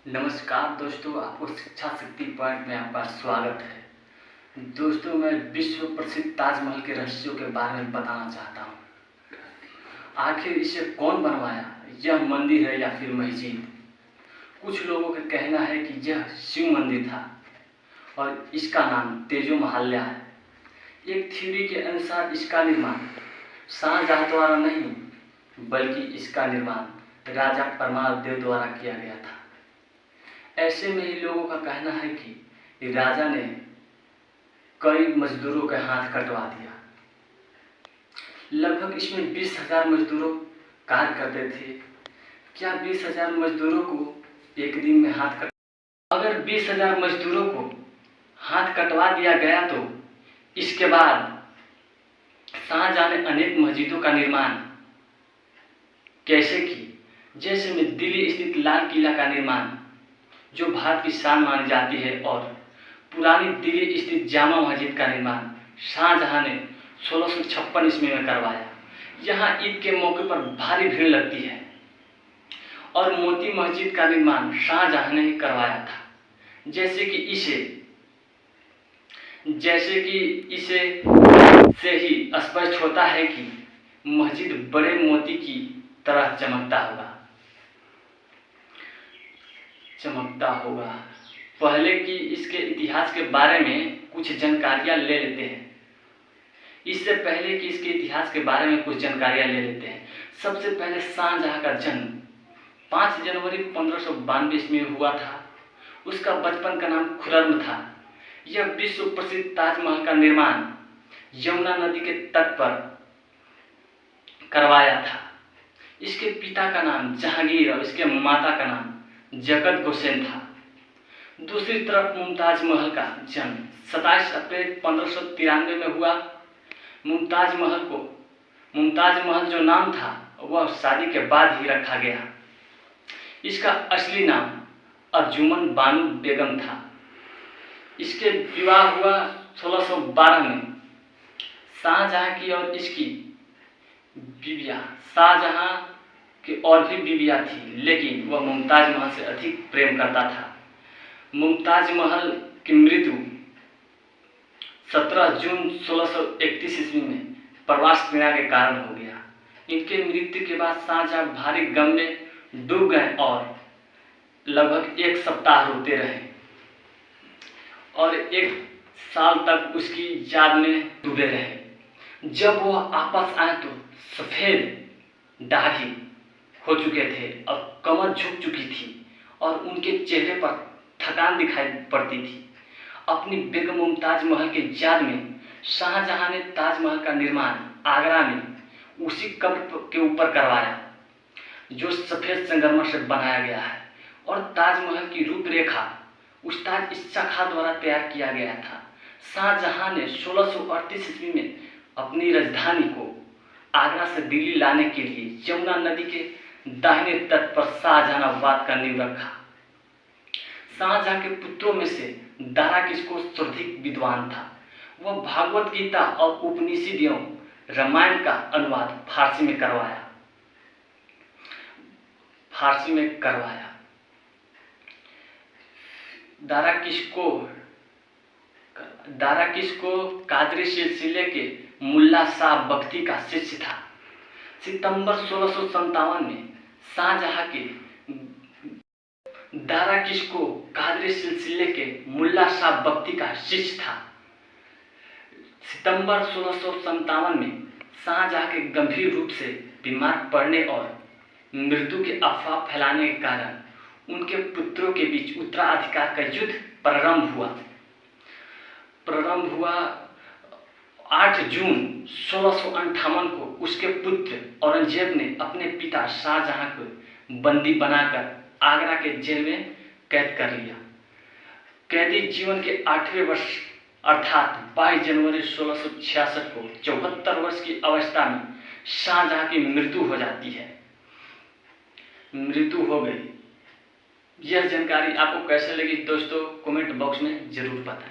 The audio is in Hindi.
नमस्कार दोस्तों, आपको शिक्षा शक्ति पॉइंट में आपका स्वागत है। दोस्तों, मैं विश्व प्रसिद्ध ताजमहल के रहस्यों के बारे में बताना चाहता हूँ। आखिर इसे कौन बनवाया, यह मंदिर है या फिर मस्जिद? कुछ लोगों का कहना है कि यह शिव मंदिर था और इसका नाम तेजो महाल्या है। एक थ्योरी के अनुसार इसका निर्माण शाहजहां द्वारा नहीं बल्कि इसका निर्माण राजा परमादेव द्वारा किया गया था। ऐसे में ही लोगों का कहना है कि राजा ने कई मजदूरों के हाथ कटवा दिया। लगभग इसमें 20,000 मजदूरों कार्य करते थे। क्या 20,000 मजदूरों को एक दिन में हाथ कट अगर 20,000 मजदूरों को हाथ कटवा दिया गया तो इसके बाद शाहजहां ने अनेक मस्जिदों का निर्माण कैसे की? जैसे में दिल्ली स्थित लाल किला का निर्माण, जो भारत की शान मानी जाती है, और पुरानी दिल्ली स्थित जामा मस्जिद का निर्माण शाहजहां ने 1656 ईस्वी में करवाया। यहाँ ईद के मौके पर भारी भीड़ लगती है। और मोती मस्जिद का निर्माण शाहजहां ने ही करवाया था। जैसे कि इसे से ही स्पष्ट होता है कि मस्जिद बड़े मोती की तरह चमकता होगा। पहले कि इसके इतिहास के बारे में कुछ जानकारियां ले लेते हैं। सबसे पहले शाहजहां का जन्म 5 जनवरी 1592 ईस्वी में हुआ था। उसका बचपन का नाम खुर्रम था। यह विश्व प्रसिद्ध ताजमहल का निर्माण यमुना नदी के तट पर करवाया था। इसके पिता का नाम जहांगीर और इसके माता का नाम जगत गोसेन था। दूसरी तरफ मुमताज महल का जन्म 27 अप्रैल 1593 में हुआ। मुमताज महल जो नाम था वह शादी के बाद ही रखा गया। इसका असली नाम अर्जुमन बानू बेगम था। इसके विवाह हुआ 1612 में। शाहजहां की और इसकी बीवियां शाहजहां की और भी बीवियां थी, लेकिन वह मुमताज महल से अधिक प्रेम करता था। मुमताज महल की मृत्यु 17 जून 1631 ईस्वी में प्रवास पीड़ा के कारण हो गया। इनके मृत्यु के बाद शाहजहां भारी गम में डूब गए और लगभग 1 सप्ताह रोते रहे और 1 साल तक उसकी याद में डूबे रहे। जब वह वापस आए तो सफ़ेद दाढ़ी हो चुके थे और कमर झुक चुकी थी और उनके चेहरे पर थकान दिखाई पड़ती थी। अपनी बेगम मुमताज महल के याद में शाहजहां ने ताजमहल का निर्माण आगरा में उसी कब्र के ऊपर करवाया जो सफ़ेद संगमरमर से बनाया गया है। और ताजमहल की रूपरेखा उस्ताद इशा खां द्वारा तैयार किया गया था। शाहजहां ने 1638 ईस्वी में अपनी राजधानी को आगरा से दिल्ली लाने के लिए यमुना नदी के दाहिने तट पर शाहजहानाबाद का नींव रखा। शाहजहां के पुत्रों में से दारा किसको सर्वाधिक विद्वान था। वह भागवत गीता और उपनिषद एवं रामायण का अनुवाद फारसी में करवाया। दारा किसको कादरी सिलसिले के मुल्ला शाह बख्ती का शिष्य था। सितंबर 1657 में शाहजहां के दारा किसको कादरी सिलसिले के मुल्ला शाह बख्ती का शिष्य था। सितंबर 1657 में शाहजहां के गंभीर रूप से बीमार पड़ने और मृत्यु के अफवाह फैलाने के कारण उनके पुत्रों के बीच उत्तराधिकार का युद्ध प्रारंभ हुआ। 8 जून 1658 को उसके पुत्र औरंगजेब ने अपने पिता शाहजहां को बंदी बनाकर आगरा के जेल में कैद कर लिया। कैदी जीवन के 8वें वर्ष अर्थात 22 जनवरी 1666 को 74 वर्ष की अवस्था में शाहजहां की मृत्यु हो गई। यह जानकारी आपको कैसे लगी दोस्तों, कमेंट बॉक्स में जरूर बताएं।